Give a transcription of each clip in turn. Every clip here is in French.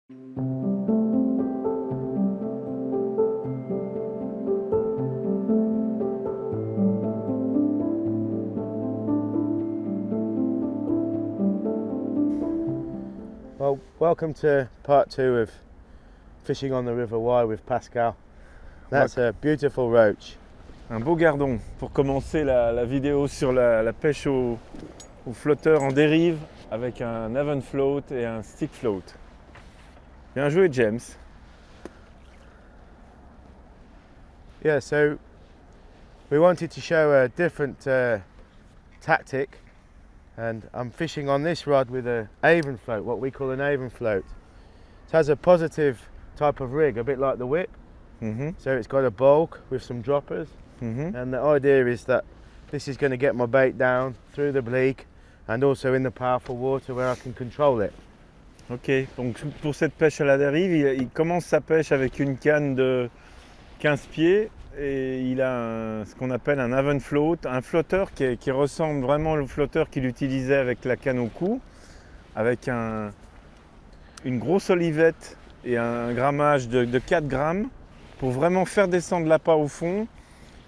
Well, welcome to part 2 of fishing on the River Wye with Pascal. That's a beautiful roach. Un beau gardon pour commencer la vidéo sur la pêche au flotteur en dérive avec un Avon float et un stick float. Bien joué James. Yeah, so we wanted to show a different tactic, and I'm fishing on this rod with an Avon float, what we call an Avon float. It has a positive type of rig, a bit like the whip. So it's got a bulk with some droppers, and the idea is that this is going to get my bait down through the bleak and also in the powerful water where I can control it. Ok, donc pour cette pêche à la dérive, il commence sa pêche avec une canne de 15 pieds et il a ce qu'on appelle un Avon float, un flotteur qui ressemble vraiment au flotteur qu'il utilisait avec la canne au cou, avec une grosse olivette et un grammage de 4 grammes pour vraiment faire descendre l'appât au fond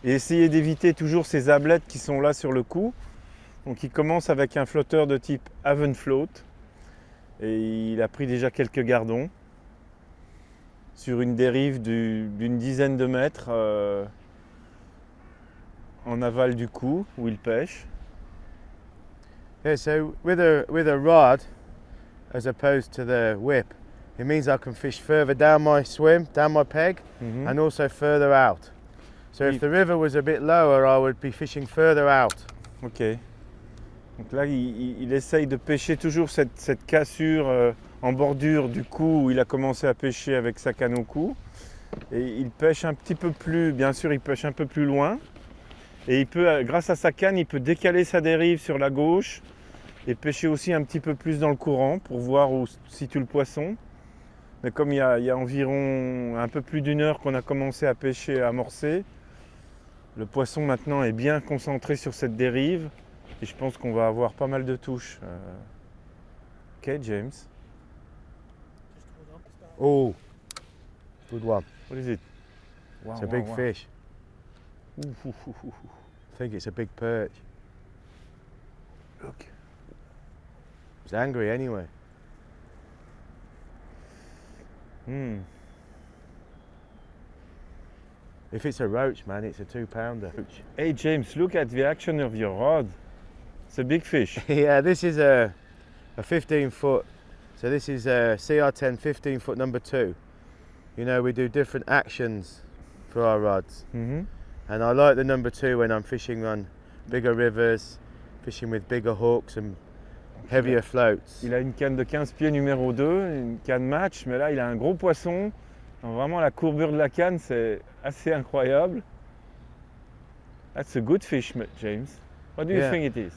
et essayer d'éviter toujours ces ablettes qui sont là sur le cou. Donc il commence avec un flotteur de type Avon float et il a pris déjà quelques gardons sur une dérive d'une dizaine de mètres en aval du cou où il pêche. Yeah, so with a rod as opposed to the whip, it means I can fish further down my swim, down my peg, and also further out. So if the river was a bit lower, I would be fishing further out. Ok. Donc là, il essaye de pêcher toujours cette cassure en bordure du cou où il a commencé à pêcher avec sa canne au cou. Et il pêche un petit peu plus, bien sûr, il pêche un peu plus loin. Et il peut, grâce à sa canne, il peut décaler sa dérive sur la gauche et pêcher aussi un petit peu plus dans le courant pour voir où se situe le poisson. Mais comme il y a environ un peu plus d'une heure qu'on a commencé à pêcher, à amorcer, le poisson maintenant est bien concentré sur cette dérive. Et je pense qu'on va avoir pas mal de touches. Ok, James. Oh, good one. What is it? Wow, It's a big fish. Ooh, ooh, ooh, ooh. I think it's a big perch. Look. It's angry anyway. If it's a roach, man, it's a 2-pounder. Hey James, look at the action of your rod. It's a big fish. Yeah, this is a 15-foot. So this is a CR10 15-foot number 2. You know, we do different actions for our rods. And I like the number 2 when I'm fishing on bigger rivers, fishing with bigger hooks and heavier floats. Il a une canne de 15 pieds numéro 2, une canne match, mais là il a un gros poisson. Donc vraiment la courbure de la canne, c'est assez incroyable. That's a good fish, James. What do you think it is?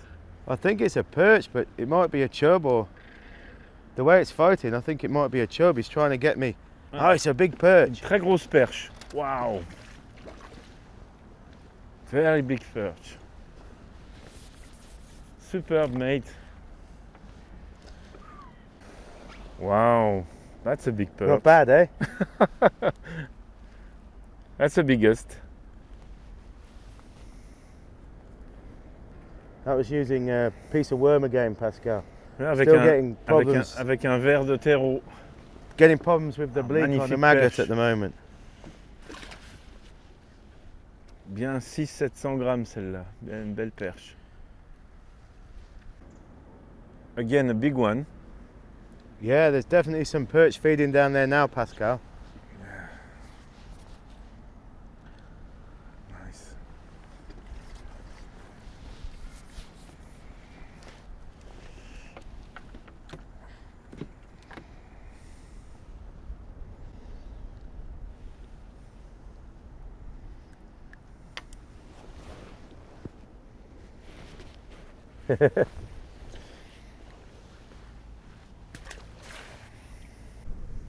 I think it's a perch, but it might be a chub, or the way it's fighting, I think it might be a chub. He's trying to get me. Oh, it's a big perch. Une très grosse perche. Wow. Very big perch. Superb, mate. Wow, that's a big perch. Not bad, eh? That's the biggest. That was using a piece of worm again, Pascal. Getting problems. Avec un verre de terreau. Getting problems with the bleak on the maggot pêche. at the moment. Bien 600-700 grammes celle-là. Bien une belle perche. Again, a big one. Yeah, there's definitely some perch feeding down there now, Pascal. Nice.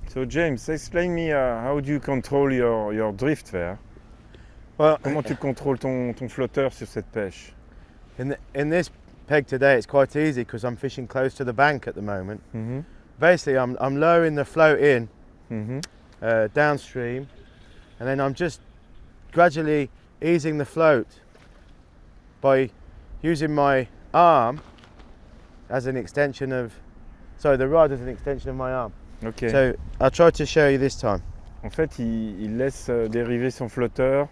So James, explain me how do you control your drift there? Well, Comment tu contrôles ton flotteur sur cette pêche? in this peg today, it's quite easy because I'm fishing close to the bank at the moment. basically I'm lowering the float in Mhm. downstream, and then I'm just gradually easing the float by using my arm as an extension of, sorry, the rod as an extension of my arm. Ok. So I'll try to show you this time. En fait, il laisse dériver son flotteur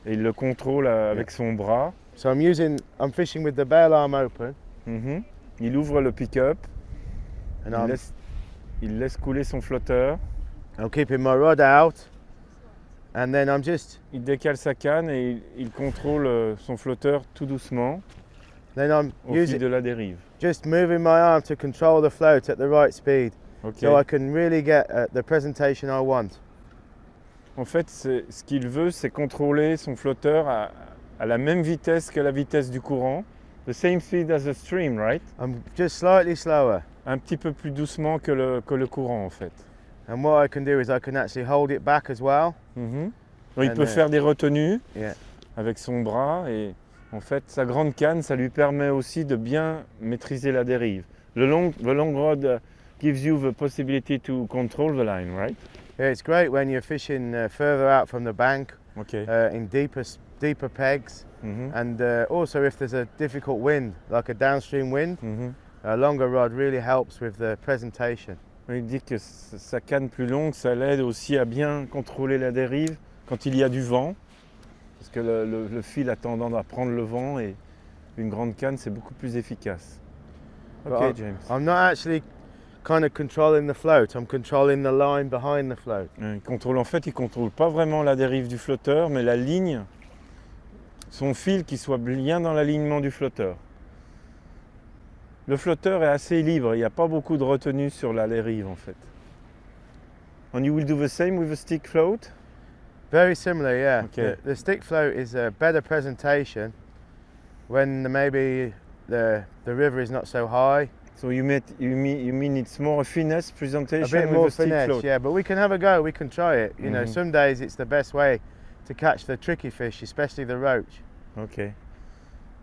et il le contrôle avec son bras. So I'm fishing with the bail arm open, Mhm. Il ouvre le pick-up, and il laisse couler son flotteur, I'm keeping my rod out, and then I'm just il décale sa canne et il contrôle son flotteur tout doucement au fil de la dérive. just moving my arm to control the float at the right speed, Ok. so I can really get the presentation I want. En fait, ce qu'il veut, c'est contrôler son flotteur à la même vitesse que la vitesse du courant. The same speed as the stream, right? I'm just slightly slower, Un petit peu plus doucement que le courant, en fait. and what I can do is I can actually hold it back as well. Mhm. Donc, il And, peut faire des retenues Yeah. avec son bras et en fait, sa grande canne, ça lui permet aussi de bien maîtriser la dérive. The long rod gives you the possibility to control the line, right? Yeah, it's great when you're fishing further out from the bank, Ok. in deeper pegs, Mhm. and also if there's a difficult wind, like a downstream wind, Mhm. a longer rod really helps with the presentation. Il dit que sa canne plus longue, ça l'aide aussi à bien contrôler la dérive quand il y a du vent, parce que le fil a tendance à prendre le vent et une grande canne, c'est beaucoup plus efficace. Ok, But James. I'm not actually kind of controlling the float, I'm controlling the line behind the float. Il contrôle pas vraiment la dérive du flotteur, mais la ligne, son fil qui soit bien dans l'alignement du flotteur. Le flotteur est assez libre, il n'y a pas beaucoup de retenue sur la dérive en fait. And you will do the same with the stick float? Very similar, yeah. Okay. The stick float is a better presentation when maybe the river is not so high. So you mean it's more a finesse A presentation bit with more a stick finesse, float? yeah, but we can have a go, we can try it. You know, Mhm. some days it's the best way to catch the tricky fish, especially the roach. Ok.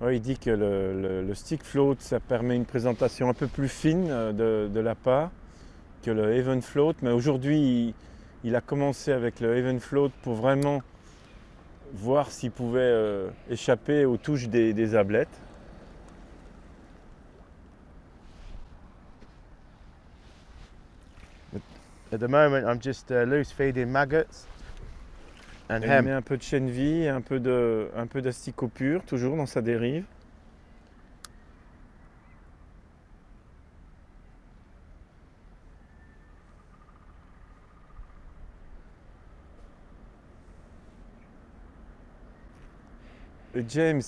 Ouais, il dit que le stick float, ça permet une présentation un peu plus fine de l'appât que le Avon float, mais aujourd'hui il a commencé avec le Avon float pour vraiment voir s'il pouvait échapper aux touches des ablettes. At the moment, I'm just loose feeding maggots and Il hemp. met un peu de chènevis et un peu d'asticot pur, toujours dans sa dérive. James,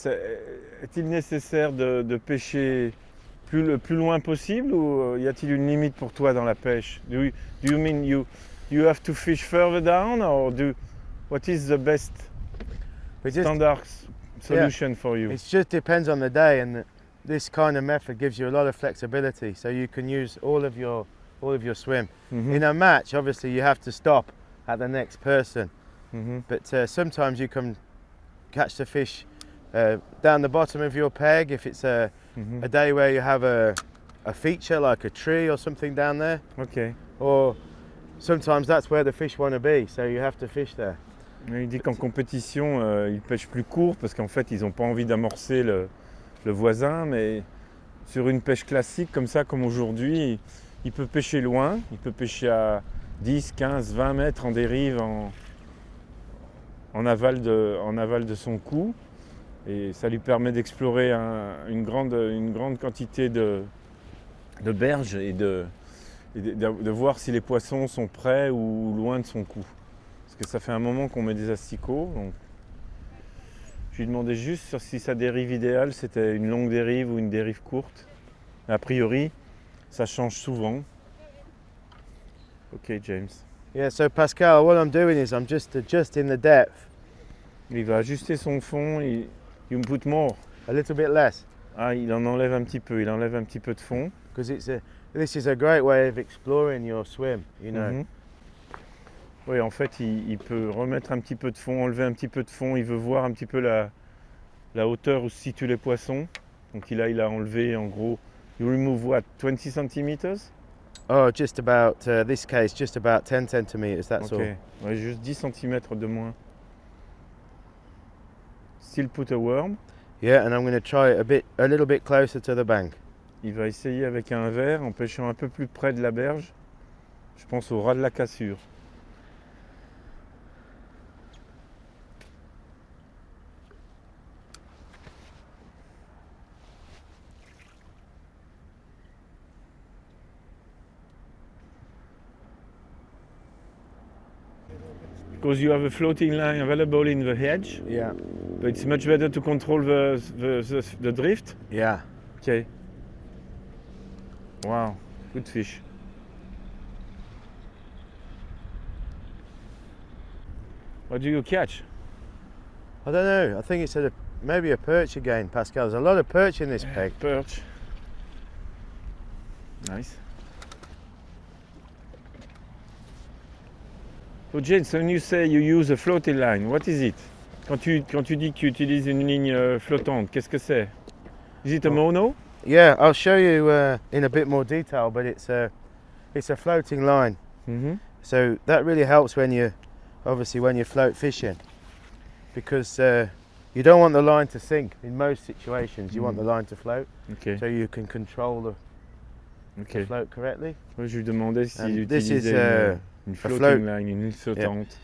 est-il nécessaire de pêcher le plus loin possible ou y a-t-il une limite pour toi dans la pêche? Do you mean you have to fish further down or what is the best We just, standard solution for you? it just depends on the day, and this kind of method gives you a lot of flexibility, so you can use all of your swim. Mhm, In a match, obviously, you have to stop at the next person, mhm. but sometimes you can catch the fish down the bottom of your peg if it's a Mhm. day where you have a feature like a tree or something down there, Ok. or sometimes that's where the fish want to be, so you have to fish there. Il dit qu'en compétition, ils pêchent plus court parce qu'en fait, ils n'ont pas envie d'amorcer le voisin, mais sur une pêche classique comme ça, comme aujourd'hui, il peut pêcher loin, il peut pêcher à 10, 15, 20 mètres en dérive en aval de son cou, et ça lui permet d'explorer une grande quantité de berges et de voir si les poissons sont près ou loin de son cou. Parce que ça fait un moment qu'on met des asticots, donc je lui demandais juste si sa dérive idéale c'était une longue dérive ou une dérive courte. A priori, ça change souvent. Ok, James. Yeah, so Pascal, what I'm doing is I'm just adjusting the depth Il va ajuster son fond, you put more. a little bit less, Ah, il en enlève un petit peu, il enlève un petit peu de fond. because this is a great way of exploring your swim, you know. Mhm. Oui, en fait, il peut remettre un petit peu de fond, enlever un petit peu de fond. Il veut voir un petit peu la hauteur où se situent les poissons. Donc il a enlevé en gros, you remove what, 20 centimeters? Oh, just about, this case, just about 10 centimeters, that's Ok, all. ouais, juste 10 cm de moins. Still put a worm. Yeah, and I'm going to try it a little bit closer to the bank. Il va essayer avec un verre en pêchant un peu plus près de la berge. Je pense au ras de la cassure. Because you have a floating line available in the hedge, Yeah. but it's much better to control the drift. Yeah. Okay. Wow, good fish. What do you catch? I don't know, I think it's maybe a perch again, Pascal. There's a lot of perch in this peg. Perch. Nice. So James, when you say you use a floating line, what is it? Quand tu dis que tu utilises une ligne flottante, qu'est-ce que c'est? Is it a mono? Yeah, I'll show you in a bit more detail, but it's a floating line. Mhm. So that really helps when you're float fishing, because you don't want the line to sink in most situations. You want the line to float, Ok, so you can control the ok. float correctly. Ouais, je lui demandais s'il And this is utilisait une floating float. line, une ligne flottante.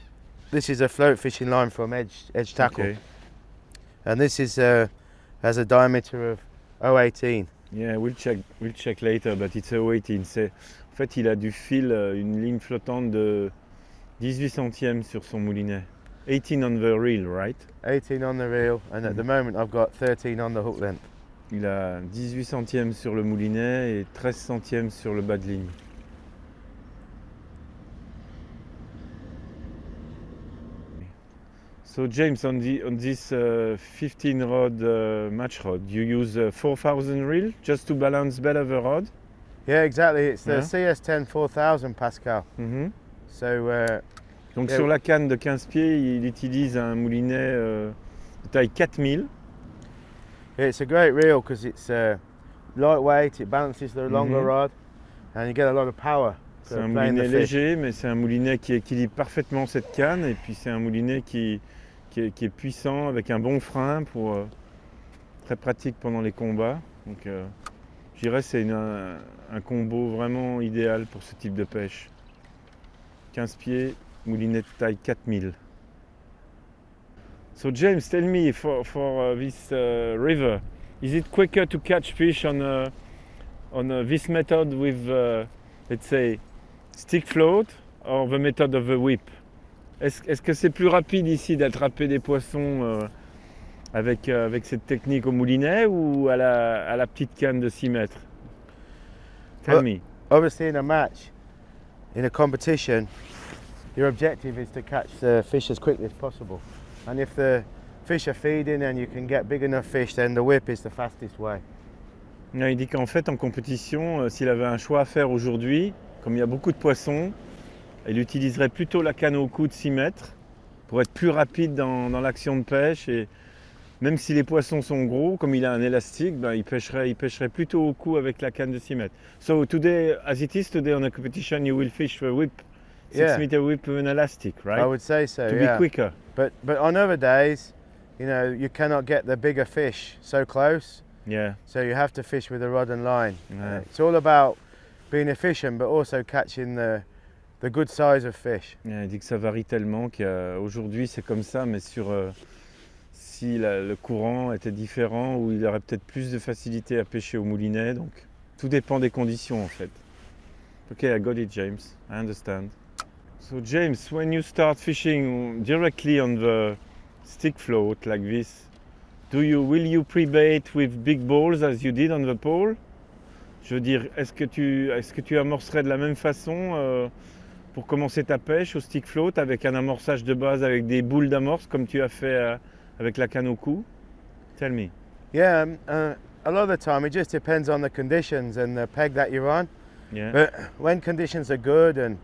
This is a float fishing line from edge tackle, Ok. and this is has a diameter of 0.18. Yeah, we'll check later, but it's a 18. En fait, il a du fil, une ligne flottante de 18 centièmes sur son moulinet. 18 on the reel, right? 18 on the reel, and at the moment I've got 13 on the hook length. Il a 18 centièmes sur le moulinet et 13 centièmes sur le bas de ligne. So James, on this 15 rod match rod, you use 4000 reel just to balance better the rod? Yeah, exactly. It's the Yeah. CS10 4000 Pascal. Mhm. So Donc Yeah. sur la canne de 15 pieds, il utilise un moulinet de taille 4000. it's a great reel because it's lightweight. It balances the longer Mhm. rod, and you get a lot of power. C'est for un playing the moulinet fish. léger, mais c'est un moulinet qui équilibre parfaitement cette canne. Et puis c'est un moulinet qui est puissant, avec un bon frein, très pratique pendant les combats. Donc je dirais que c'est un combo vraiment idéal pour ce type de pêche. 15 pieds, moulinet de taille 4000. So James, tell me, for this river, is it quicker to catch fish on this method with, let's say, stick float or the method of the whip? Est-ce que c'est plus rapide ici d'attraper des poissons avec cette technique au moulinet ou à la petite canne de 6 mètres? Tell me. Obviously, in a match, in a competition, your objective is to catch the fish as quickly as possible. And if the fish are feeding and you can get big enough fish, then the whip is the fastest way. Non, il dit qu'en fait, en compétition, s'il avait un choix à faire aujourd'hui, comme il y a beaucoup de poissons, il utiliserait plutôt la canne au cou de 6 mètres pour être plus rapide dans l'action de pêche. Et même si les poissons sont gros, comme il a un élastique, ben, il pêcherait plutôt au cou avec la canne de 6 mètres. So today, as it is today on a competition, you will fish the whip, 6 meter whip with an elastic, right? I would say so, To yeah. be quicker. But on other days, you cannot get the bigger fish so close. Yeah. So you have to fish with a rod and line. Yeah. It's all about being efficient, but also catching the good size of fish. Yeah, il dit que ça varie tellement qu'aujourd'hui c'est comme ça, mais si le courant était différent, ou il aurait peut-être plus de facilité à pêcher au moulinet. Donc tout dépend des conditions en fait. Ok, I got it, James. I understand. So James, when you start fishing directly on the stick float like this, will you pre-bait with big balls as you did on the pole? Je veux dire, est-ce que tu amorcerais de la même façon pour commencer ta pêche au stick float avec un amorçage de base avec des boules d'amorce comme tu as fait avec la canne au cou? Tell me. Yeah, a lot of the time it just depends on the conditions and the peg that you're on. Yeah. But when conditions are good and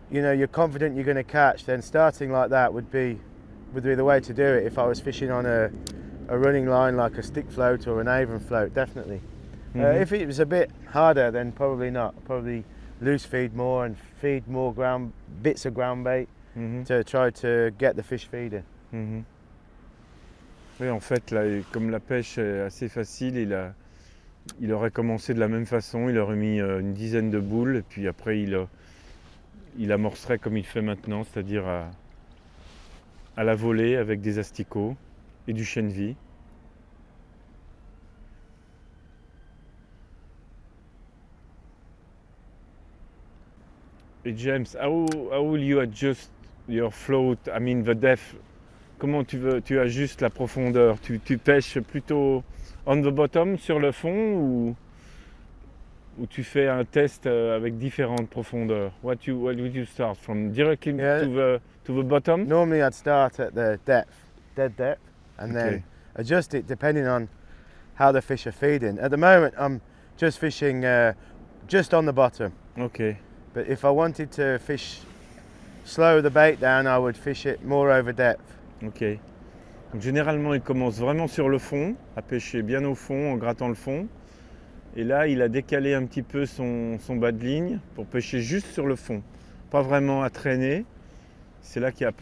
you're confident you're going to catch, then starting like that would be the way to do it. If I was fishing on a running line like a stick float or an Avon float, definitely. If it was a bit harder, then probably not. Probably loose feed more and feed more bits of ground bait to try to get the fish feeding. Oui, en fait, là, comme la pêche est assez facile, il aurait commencé de la même façon, il aurait mis une dizaine de boules, et puis après il amorcerait comme il fait maintenant, c'est-à-dire à la volée avec des asticots et du chènevis. Et James, how will you adjust your float, I mean the depth? Comment tu ajustes la profondeur? Tu pêches plutôt on the bottom, sur le fond, ou tu fais un test avec différentes profondeurs? What would you start from? Directly to the bottom? Normally I'd start at the dead depth, and then adjust it depending on how the fish are feeding. At the moment I'm just fishing just on the bottom. Okay. But if I wanted to slow the bait down, I would fish it more over depth. Ok. Donc généralement, il commence vraiment sur le fond, à pêcher bien au fond, en grattant le fond. Et là, il a décalé un petit peu son bas de ligne pour pêcher juste sur le fond. Pas vraiment à traîner.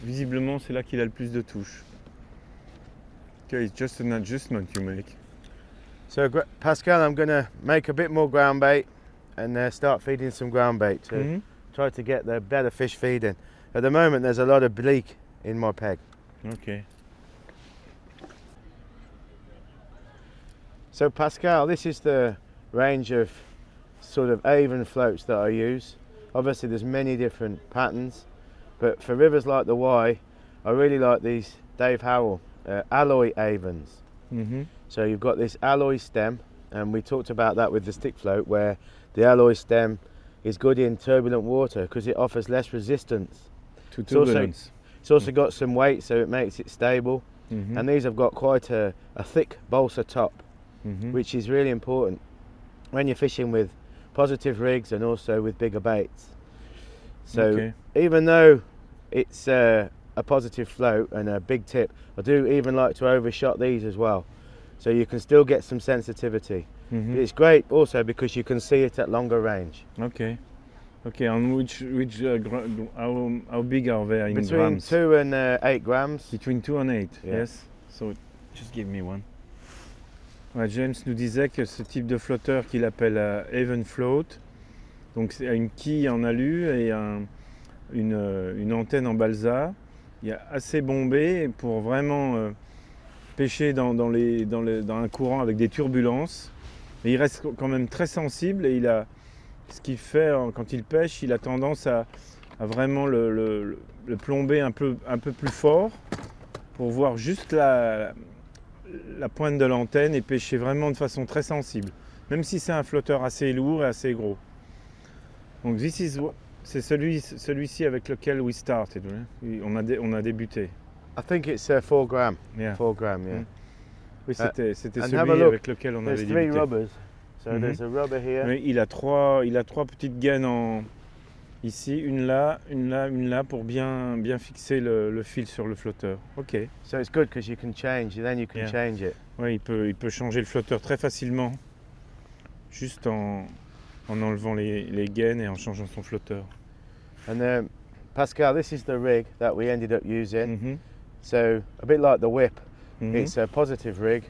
Visiblement, c'est là qu'il a le plus de touches. Okay, it's just an adjustment you make. So Pascal, I'm going to make a bit more ground bait and start feeding some ground bait to try to get the better fish feeding. At the moment, there's a lot of bleak in my peg. Okay. So Pascal, this is the range of sort of Avon floats that I use. Obviously there's many different patterns, but for rivers like the Wye, I really like these Dave Howell alloy Avons. So you've got this alloy stem, and we talked about that with the stick float, where the alloy stem is good in turbulent water because it offers less resistance to turbulence. It's also got some weight, so it makes it stable. And these have got quite a thick balsa top, which is really important when you're fishing with positive rigs and also with bigger baits. So even though it's a positive float and a big tip, I do even like to overshot these as well, so you can still get some sensitivity. But it's great also because you can see it at longer range. Okay, and how big are they in Between grams? 2 and 8 grams. Between 2 and 8, Yeah. yes. So just give me one. Ouais, James nous disait que ce type de flotteur qu'il appelle Avon float, donc c'est une quille en alu et une antenne en balsa. Il est assez bombé pour vraiment pêcher dans un courant avec des turbulences. Mais il reste quand même très sensible, et ce qu'il fait quand il pêche, il a tendance à vraiment le plomber un peu plus fort pour voir juste la pointe de l'antenne et pêcher vraiment de façon très sensible, même si c'est un flotteur assez lourd et assez gros. Donc c'est celui-ci avec lequel we started, right? On a débuté. I think it's 4 grams. Yeah. 4 grams, yeah. Oui, c'était And celui have a look. avec lequel on avait There's 3 débuté. rubbers. So there's a rubber here. Oui, il a trois petites gaines ici, une là pour bien fixer le fil sur le flotteur. Ok. So it's good because you can change, then you can change it. Oui, il peut changer le flotteur très facilement, juste en enlevant les gaines et en changeant son flotteur. And Pascal, this is the rig that we ended up using. So a bit like the whip, it's a positive rig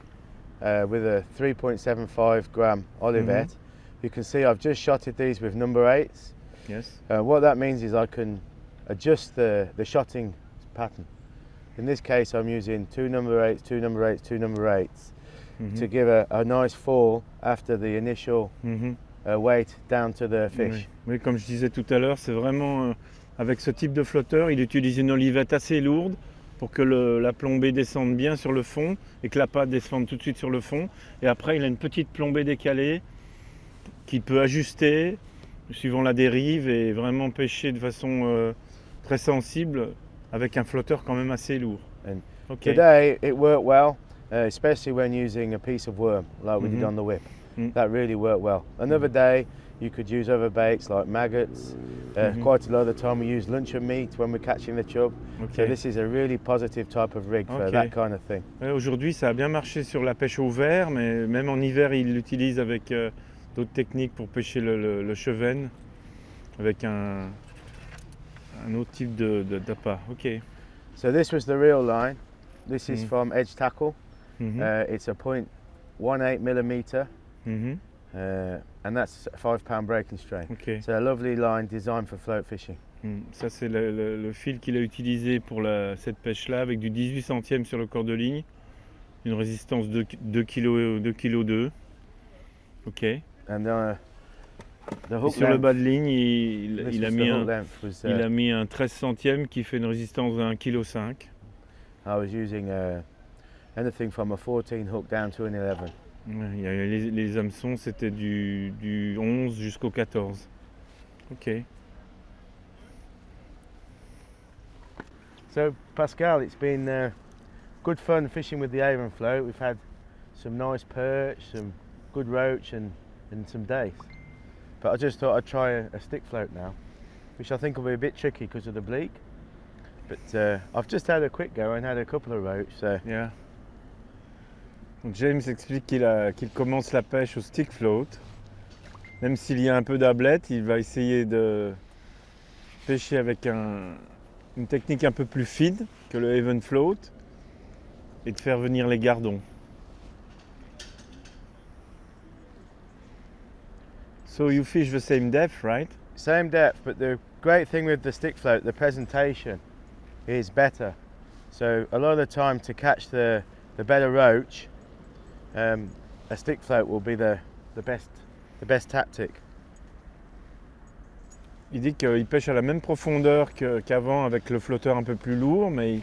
with a 3.75 gram Olivet. You can see I've just shotted these with number 8s. Yes. What that means is I can adjust the shotting pattern. In this case I'm using 2 number 8s, 2 number 8s, 2 number 8s to give a nice fall after the initial weight down to the fish. Oui, comme je disais tout à l'heure, c'est vraiment avec ce type de flotteur, il utilise une olivette assez lourde pour que la plombée descende bien sur le fond et que la patte descende tout de suite sur le fond. Et après, il a une petite plombée décalée qu'il peut ajuster suivant la dérive et vraiment pêcher de façon très sensible avec un flotteur quand même assez lourd. Today it worked well, especially when using a piece of worm like we did on the whip. That really worked well. Another day You could use other baits like maggots. Quite a lot of the time we use luncheon meat when we're catching the chub. So Ok. this is a really positive type of rig for Ok. that kind of thing. Ouais, aujourd'hui, ça a bien marché sur la pêche au verre, mais même en hiver, il l'utilise avec d'autres techniques pour pêcher le chevenne, avec un autre type d'appât. Ok. So this was the real line. This is Mm. from Edge Tackle. Mhm. It's a 0.18 millimeter, Mhm. and that's a 5 pound breaking strain. Ok. So a lovely line designed for float fishing. Ça, c'est le fil qu'il a utilisé pour cette pêche-là, avec du 18 centièmes sur le corps de ligne, une résistance de 2 kg, 2 kg 2. Ok. Et And the hook sur le length, bas de ligne, this il a was mis the hook un, length was, il a mis un 13 centièmes qui fait une résistance de 1,5 kg. I was using anything from a 14 hook down to an 11. Il y a les hameçons, c'était du 11 jusqu'au 14. Ok. So Pascal, it's been good fun fishing with the Avon float. We've had some nice perch, some good roach and some dace. But I just thought I'd try a stick float now, which I think will be a bit tricky because of the bleak. But I've just had a quick go and had a couple of roach. So Yeah. Donc James explique qu'il commence la pêche au stick float. Même s'il y a un peu d'ablette, il va essayer de pêcher avec une technique un peu plus fine que le Avon float et de faire venir les gardons. So you fish the same depth, right? same depth, but the great thing with the stick float, the presentation is better. So a lot of the time to catch the better roach, a stick float will be the best tactic. Il dit qu'il pêche à la même profondeur qu'avant avec le flotteur un peu plus lourd, mais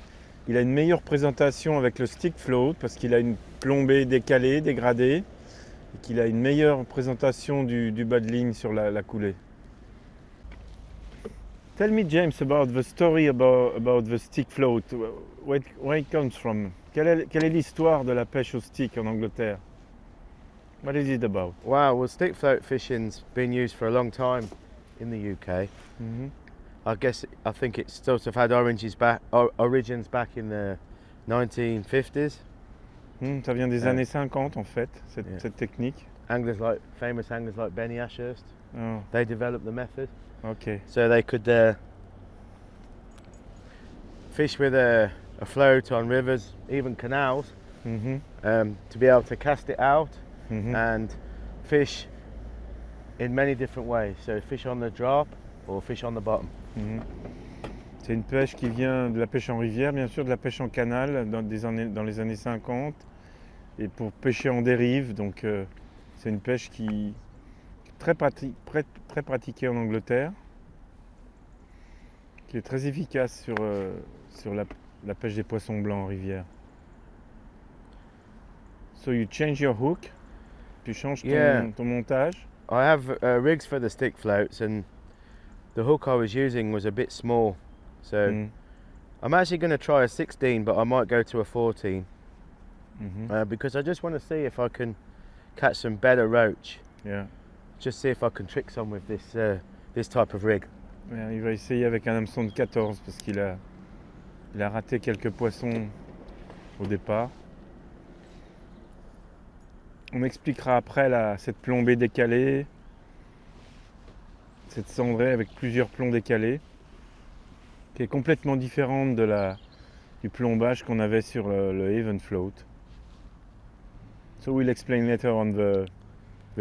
il a une meilleure présentation avec le stick float parce qu'il a une plombée décalée, dégradée, et qu'il a une meilleure présentation du bas de ligne sur la coulée. Tell me, James, about the story about the stick float. Where it comes from? Quelle est l'histoire de la pêche au stick en Angleterre? What is it about? Wow, well, stick float fishing's been used for a long time in the UK. Mhm. I think it's sort of had origins back in the 1950s. Ça vient des Ouais. années 50 en fait, Yeah. cette technique. Famous anglers like Benny Ashurst, Oh, they developed the method. ok. So they could fish with a float on rivers, even canals, Mhm. to be able to cast it out Mhm. and fish in many different ways. So fish on the drop or fish on the bottom. Mhm. C'est une pêche qui vient de la pêche en rivière, bien sûr, de la pêche en canal dans les années 50 et pour pêcher en dérive. Donc c'est une pêche qui est très pratiquée en Angleterre, qui est très efficace sur la pêche des poissons blancs en rivière. So you change your hook, tu changes ton montage. I have rigs for the stick floats, and the hook I was using was a bit small. So Mm. I'm actually going to try a 16, but I might go to a 14 Mhm. because I just want to see if I can catch some better roach. Yeah. Just see if I can trick some with this type of rig. Il va essayer avec un hameçon de 14 parce qu'il a raté quelques poissons au départ. On expliquera après cette plombée décalée, cette cendrée avec plusieurs plombs décalés, qui est complètement différente du plombage qu'on avait sur le Avon float. So we'll explain later on the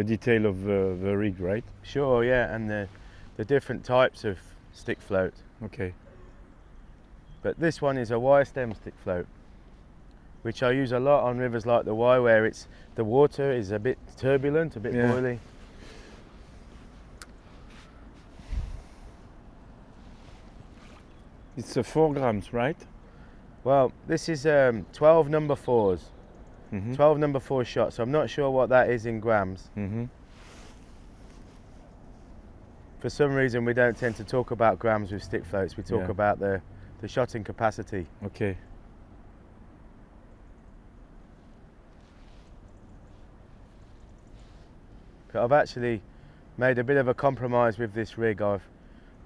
detail of the rig, right? Sure, yeah, and the different types of stick float. Okay. But this one is a wire stem stick float, which I use a lot on rivers like the Wye, where the water is a bit turbulent, a bit Yeah. boily. It's 4 grams, right? Well, this is 12 number 4s, Mhm. 12 number 4 shots. So I'm not sure what that is in grams. Mhm. For some reason, we don't tend to talk about grams with stick floats. We talk Yeah. about the shotting capacity. Ok. But I've actually made a bit of a compromise with this rig. I've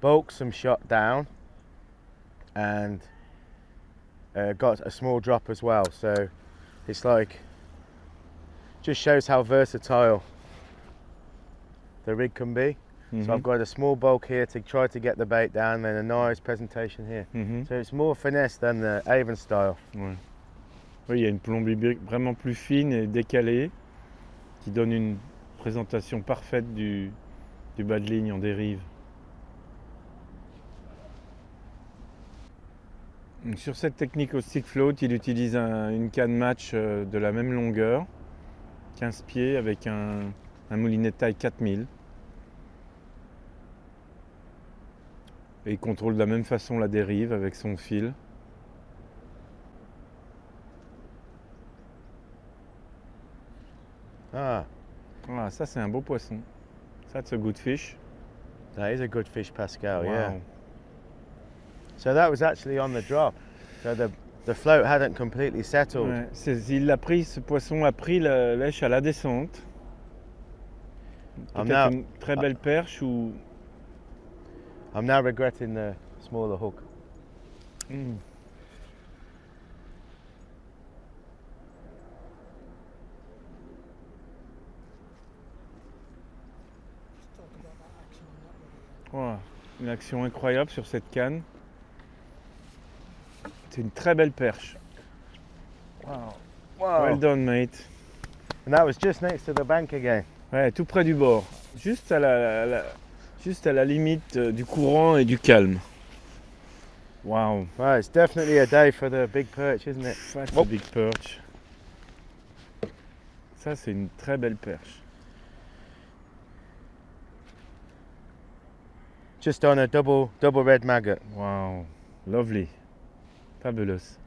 bulked some shot down and got a small drop as well, so it's like just shows how versatile the rig can be. So I've got a small bulk here to try to get the bait down, then a nice presentation here. So it's more finesse than the Avon style. Ouais. Oui, il y a une plombée vraiment plus fine et décalée qui donne une présentation parfaite du bas de ligne en dérive. Donc, sur cette technique au stick float, il utilise une canne match de la même longueur, 15 pieds, avec un moulinet de taille 4000. Et il contrôle de la même façon la dérive avec son fil. Ah, Ah, ça c'est un beau poisson. That's a good fish. that is a good fish, Pascal. Wow. Yeah. So that was actually on the drop. So the float hadn't completely settled. Ouais, ce poisson a pris la lèche à la descente. Peut-être une très belle perche ou... I'm now regretting the smaller hook. Wow, une action incroyable sur cette canne. C'est une très belle perche. Wow. Well done, mate. And that was just next to the bank again. Ouais, tout près du bord. Juste à la limite du courant et du calme. Wow. Well, it's definitely a day for the big perch, isn't it? That's a big perch. Ça, c'est une très belle perche. Just on a double red maggot. Wow. Lovely. Fabulous.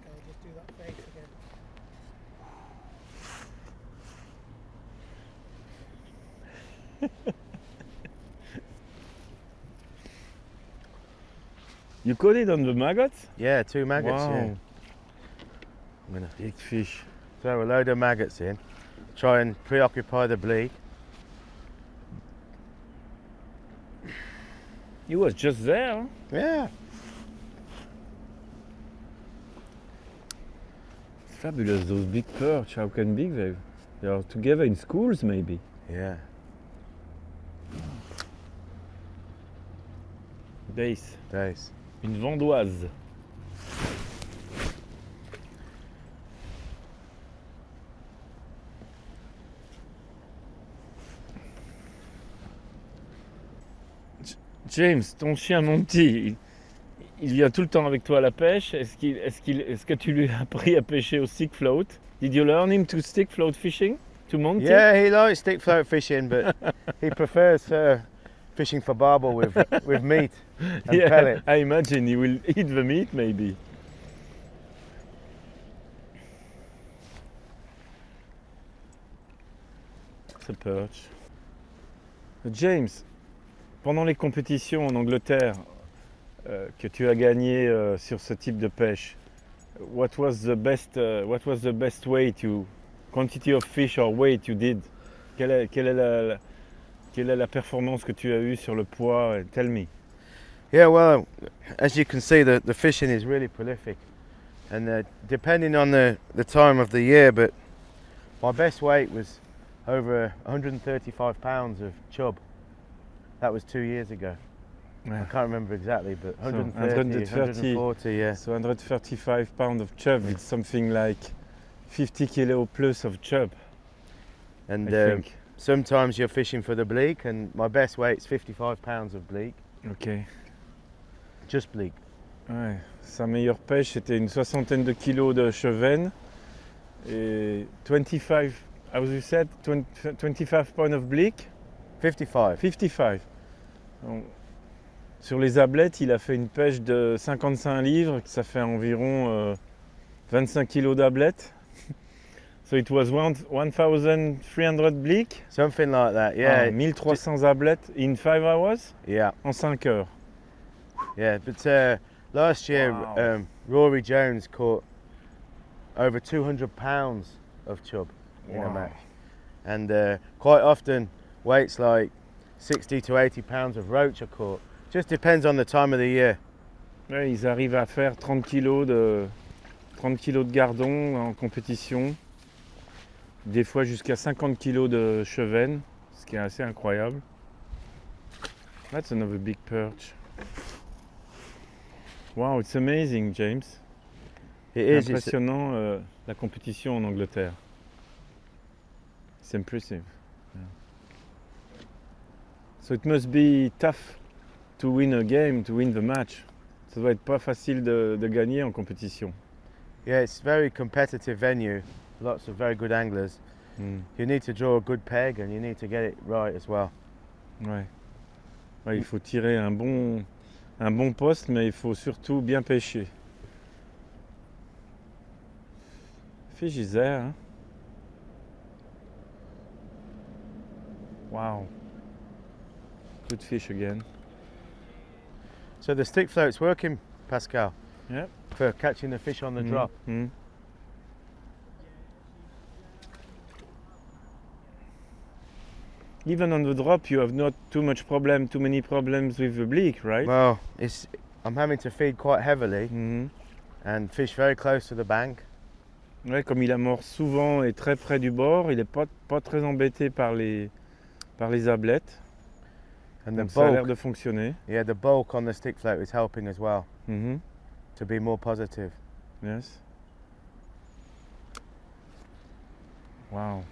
Pascal, just do that face again. You caught it on the maggots? Yeah, 2 maggots. Wow. Yeah. I'm gonna Big fish. throw a load of maggots in. Try and preoccupy the bleak. He was just there. Huh? Yeah. Fabulous, those big perch. How can big they are together in schools, maybe. Yeah. Dace. Dace. Une vendoise. James, ton chien Monty, il vient tout le temps avec toi à la pêche. Est-ce que tu lui as appris à pêcher au stick float? Did you learn him to stick float fishing? To Monty? Yeah, he likes stick float fishing, but he prefers fishing for barbel with meat and pellet. I imagine he will eat the meat, maybe. It's a perch. James, pendant les compétitions en Angleterre que tu as gagné sur ce type de pêche, what was the best weight quantity of fish or weight you did? Quelle est la performance que tu as eue sur le poids? Tell me. Yeah, well, as you can see, the fishing is really prolific, and depending on the time of the year, but my best weight was over 135 pounds of chub. That was 2 years ago. Yeah. I can't remember exactly, but 130, 130, 140, yeah. So 135 pounds of chub, it's something like 50 kilo plus of chub, And I think. sometimes you're fishing for the bleak, and my best weight's 55 pounds of bleak, Ok. just bleak. Ouais. Sa meilleure pêche, c'était une soixantaine de kilos de chevenne et 25, how you said, 25 pounds of bleak? 55. 55. Donc, sur les ablettes, il a fait une pêche de 55 livres, ça fait environ 25 kilos d'ablettes. So it was 1,300 bleak. Something like that, yeah. 1300 ablettes in 5 hours? Yeah, En 5 heures. yeah. But last year, Wow. Rory Jones caught over 200 pounds of chub in a Wow. match. And quite often weights like 60 to 80 pounds of roach are caught. Just depends on the time of the year. Ouais, ils arrivent à faire 30 kilos de gardons en compétition. Des fois jusqu'à 50 kilos de chevennes, ce qui est assez incroyable. That's another big perch. Wow, it's amazing, James. It C'est is. It's, impressionnant la compétition en Angleterre. It's impressive. Yeah. So it must be tough to win a game, to win the match. Ça doit être pas facile de gagner en compétition. yeah, it's a very competitive venue. Lots of very good anglers. Mm. You need to draw a good peg and you need to get it right as well. Ouais. Ouais, il faut tirer un bon poste, mais il faut surtout bien pêcher. Fish is there. Hein? Wow. Good fish again. So the stick float's working, Pascal, Yeah. for catching the fish on the drop. Mm. Even on the drop, you have not too many problems with the bleak, right? Well, I'm having to feed quite heavily Mhm. and fish very close to the bank. Ouais, comme il amorce souvent et très près du bord, il n'est pas très embêté par les ablettes. And Donc the ça a l'air bulk, de fonctionner. yeah, the bulk on the stick float is helping as well Mhm. to be more positive. Yes. Wow.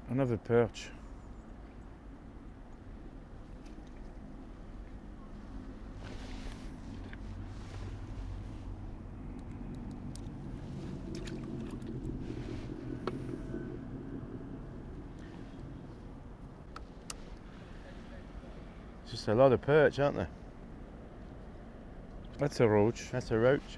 Another perch. Just a lot of perch, aren't there? That's a roach. That's a roach.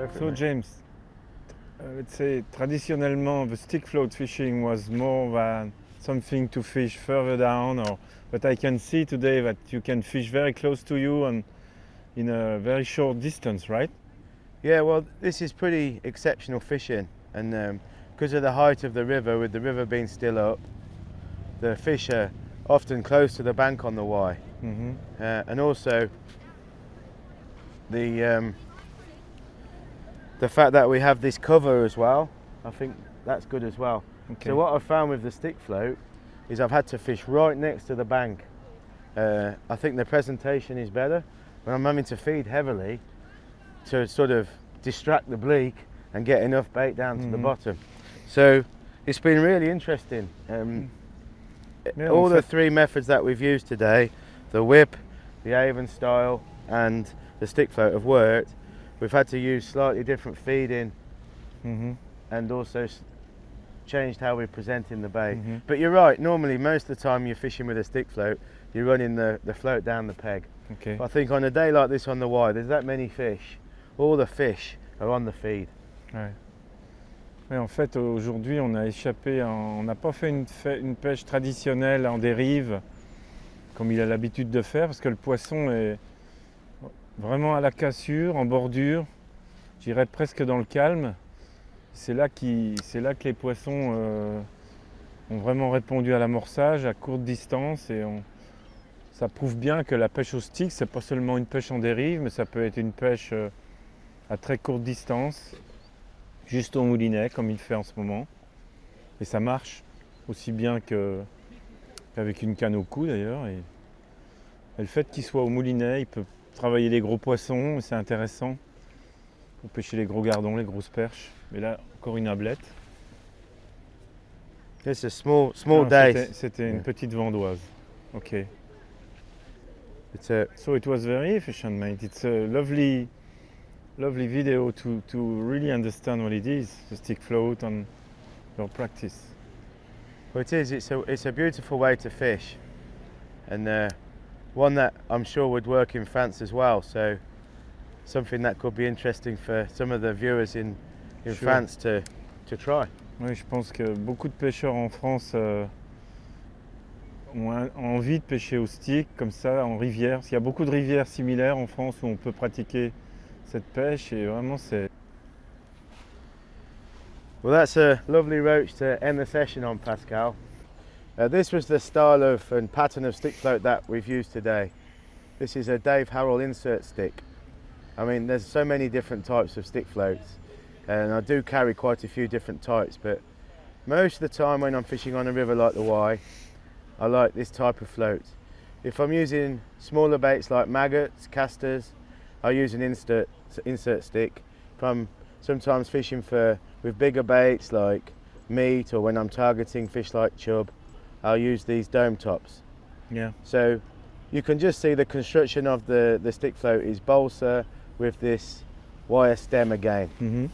Go for it, So mate. James, let's say traditionally the stick float fishing was more than something to fish further down, but I can see today that you can fish very close to you and in a very short distance, right? Yeah, well, this is pretty exceptional fishing, and because of the height of the river, with the river being still up, the fish are often close to the bank on the Wye, Mhm. and also the fact that we have this cover as well, I think that's good as well. Okay. So what I've found with the stick float is I've had to fish right next to the bank. I think the presentation is better when I'm having to feed heavily to sort of distract the bleak and get enough bait down to the Mhm. bottom. So it's been really interesting. Yeah, All en the fait- three methods that we've used today, the whip, the Avon style and the stick float have worked. We've had to use slightly different feeding Mhm. and also changed how we're presenting the bait. Mhm. But you're right, normally most of the time you're fishing with a stick float, you're running the float down the peg. Okay. But I think on a day like this on the Wye, there's that many fish, all the fish are on the feed. Ouais. Ouais, en fait, aujourd'hui, on a échappé, on n'a pas fait une pêche traditionnelle en dérive, comme il a l'habitude de faire, parce que le poisson est vraiment à la cassure, en bordure, je dirais presque dans le calme. C'est là que les poissons ont vraiment répondu à l'amorçage à courte distance, et ça prouve bien que la pêche au stick, c'est pas seulement une pêche en dérive, mais ça peut être une pêche à très courte distance, juste au moulinet, comme il fait en ce moment. Et ça marche aussi bien qu'avec une canne au cou d'ailleurs. Et le fait qu'il soit au moulinet, il peut travailler les gros poissons, c'est intéressant. Pour pêcher les gros gardons, les grosses perches. Mais là, encore une ablette. It's a small Non, days. C'était une Yeah. petite vandoise. Ok. It's a So it was very efficient, mate. It's a lovely video to really understand what it is, the stick float and your practice. Well, it is. It's a beautiful way to fish, and one that I'm sure would work in France as well. So something that could be interesting for some of the viewers in Sure. France to try. Oui, je pense que beaucoup de pêcheurs en France ont envie de pêcher au stick, comme ça, en rivière. Il y a beaucoup de rivières similaires en France où on peut pratiquer cette pêche, et vraiment c'est... Well, that's a lovely roach to end the session on, Pascal. This was the style of and pattern of stick float that we've used today. This is a Dave Harrell insert stick. I mean, there's so many different types of stick floats, and I do carry quite a few different types, but most of the time when I'm fishing on a river like the Wye, I like this type of float. If I'm using smaller baits like maggots, casters, I use an insert stick. If I'm sometimes fishing with bigger baits like meat, or when I'm targeting fish like chub, I'll use these dome tops. Yeah. So you can just see the construction of the stick float is balsa with this wire stem again. Mhm.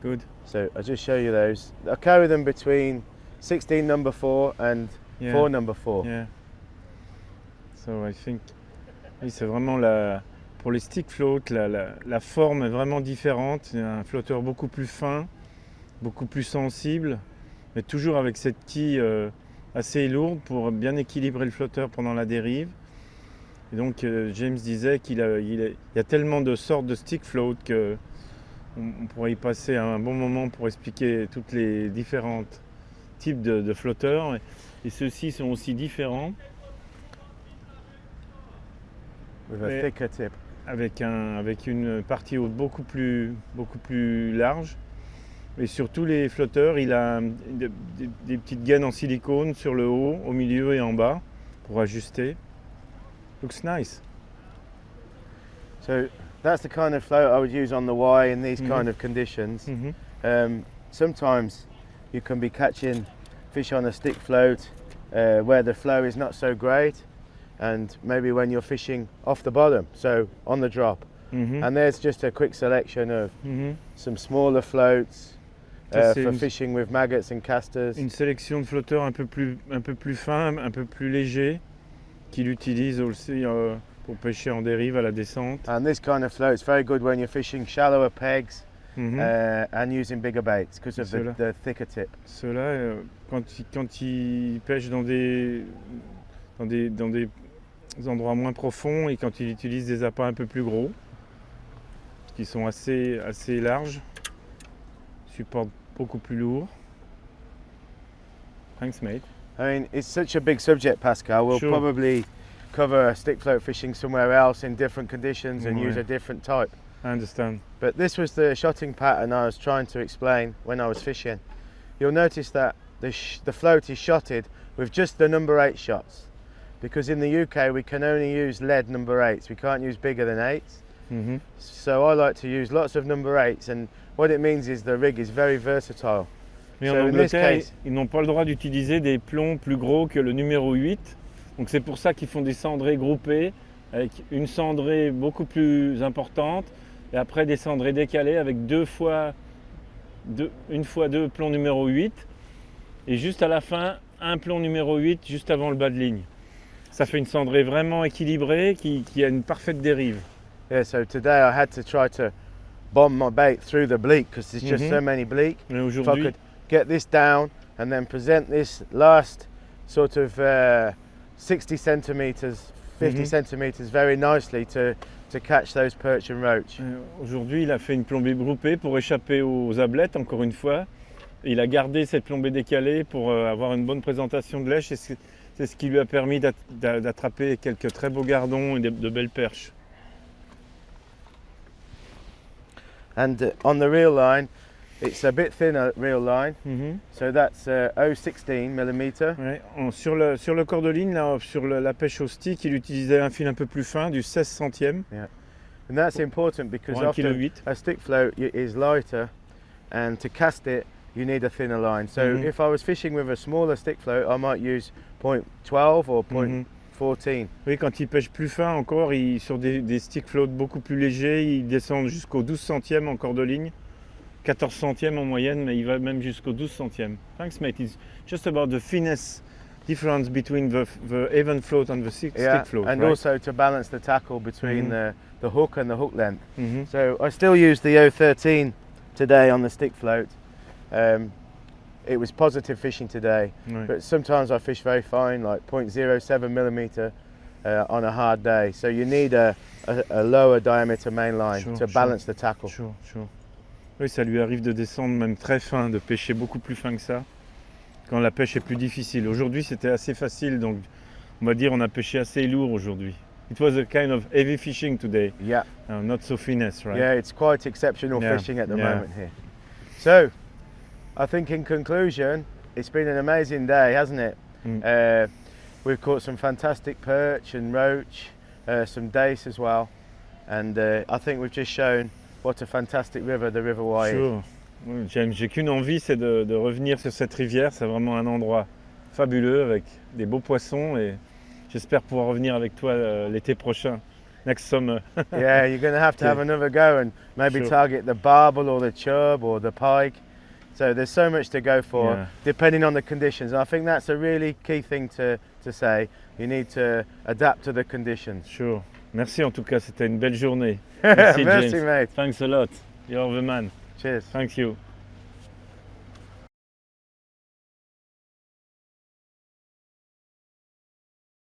Good. So I'll just show you those. I carry them between 16 number 4 and Yeah. 4 number 4. Yeah. So I think, oui, c'est vraiment pour les stick float, la forme est vraiment différente. C'est un flotteur beaucoup plus fin, beaucoup plus sensible, mais toujours avec cette quille assez lourde pour bien équilibrer le flotteur pendant la dérive. Et donc James disait qu'il y a tellement de sortes de stick float que on pourrait y passer un bon moment pour expliquer toutes les différents types de flotteurs. Et ceux-ci sont aussi différents, With a Mais- thicker tip. avec une partie haute beaucoup plus large. Et sur tous les flotteurs, il a des petites gaines en silicone sur le haut, au milieu et en bas pour ajuster. Looks nice. So that's the kind of float I would use on the Wye in these Mhm. kind of conditions. Mhm. Sometimes you can be catching fish on a stick float where the flow is not so great, and maybe when you're fishing off the bottom, so on the drop. Mhm. And there's just a quick selection of Mhm. some smaller floats Ça, c'est for une- fishing with maggots and casters. Une sélection de flotteurs un peu plus fins, un peu plus légers, qu'il utilise aussi pour pêcher en dérive à la descente. And this kind of float is very good when you're fishing shallower pegs Mhm. and using bigger baits because of Ceux-là. the thicker tip. Ceux-là, quand ils pêchent dans des endroits moins profonds et quand ils utilisent des appâts un peu plus gros, qui sont assez larges, supportent beaucoup plus lourd. Thanks, mate. I mean, it's such a big subject, Pascal. We'll Sure. probably cover stick float fishing somewhere else in different conditions and use Ouais. a different type. I understand. But this was the shotting pattern I was trying to explain when I was fishing. You'll notice that the float is shotted with just the number 8 shots. Because in the UK we can only use lead number 8s. We can't use bigger than 8s. Mhm. So I like to use lots of number 8s, and what it means is the rig is very versatile. Mais So en in this Angleterre, case- ils n'ont pas le droit d'utiliser des plombs plus gros que le numéro 8. Donc c'est pour ça qu'ils font des cendrées groupées, avec une cendrée beaucoup plus importante, et après des cendrées décalées avec une fois deux plombs numéro 8, et juste à la fin, un plomb numéro 8 juste avant le bas de ligne. Ça fait une cendrée vraiment équilibrée qui a une parfaite dérive. Yeah, so today I had to try to bomb my bait through the bleak because there's just Mhm. so many bleak. Mais If I aujourd'hui, could get this down and then present this last sort of 60 centimeters, 50 Mhm. centimeters very nicely to catch those perch and roach. Aujourd'hui, il a fait une plombée groupée pour échapper aux ablettes, encore une fois. Et il a gardé cette plombée décalée pour avoir une bonne présentation de lèche. Et c'est ce qui lui a permis d'attraper quelques très beaux gardons et de belles perches. And on the reel line, it's a bit thinner reel line, so that's 0.16 millimeter. Ouais, sur le corps de ligne, là, sur la pêche au stick, il utilisait un fil un peu plus fin, du 16 centièmes, And that's important because pour 1,8 often kg. a stick float is lighter, and to cast it, you need a thinner line. So Mhm. if I was fishing with a smaller stick float, I might use 0.12 or 0.14. Oui, quand il pêche plus fin encore, sur des stick floats beaucoup plus légers, il descend jusqu'au 12 centièmes en corps de ligne. 14 centièmes en moyenne, mais il va même jusqu'au 12 centièmes. Thanks, mate. It's just about the finesse difference between the Avon float and the stick float. and right? also to balance the tackle between Mhm. the hook and the hook length. Mhm. So I still use the 0.13 today on the stick float. It was positive fishing today, Ouais. but sometimes I fish very fine, like 0.07 millimeter on a hard day. So you need a lower diameter main line Sure, to sure. balance the tackle. Sure. Oui, ça lui arrive de descendre même très fin, de pêcher beaucoup plus fin que ça, quand la pêche est plus difficile. Aujourd'hui, c'était assez facile, donc on va dire on a pêché assez lourd aujourd'hui. It was a kind of heavy fishing today, Yeah, not so finesse, right? yeah, it's quite exceptional Yeah, fishing at the yeah. moment here. So, I think in conclusion, it's been an amazing day, hasn't it? Mm. We've caught some fantastic perch and roach, some dace as well, and I think we've just shown what a fantastic river the River Wye is. Sure. Oui, j'ai qu'une envie, c'est de revenir sur cette rivière. C'est vraiment un endroit fabuleux avec des beaux poissons et j'espère pouvoir revenir avec toi l'été prochain, next summer. Yeah, you're going to have Yeah. another go and maybe Sure. target the barbel or the chub or the pike. So there's so much to go for, Yeah. depending on the conditions. And I think that's a really key thing to say. You need to adapt to the conditions. Sure. Merci en tout cas, c'était une belle journée. Merci, Merci, James. mate. Thanks a lot. You're the man. Cheers. Thank you.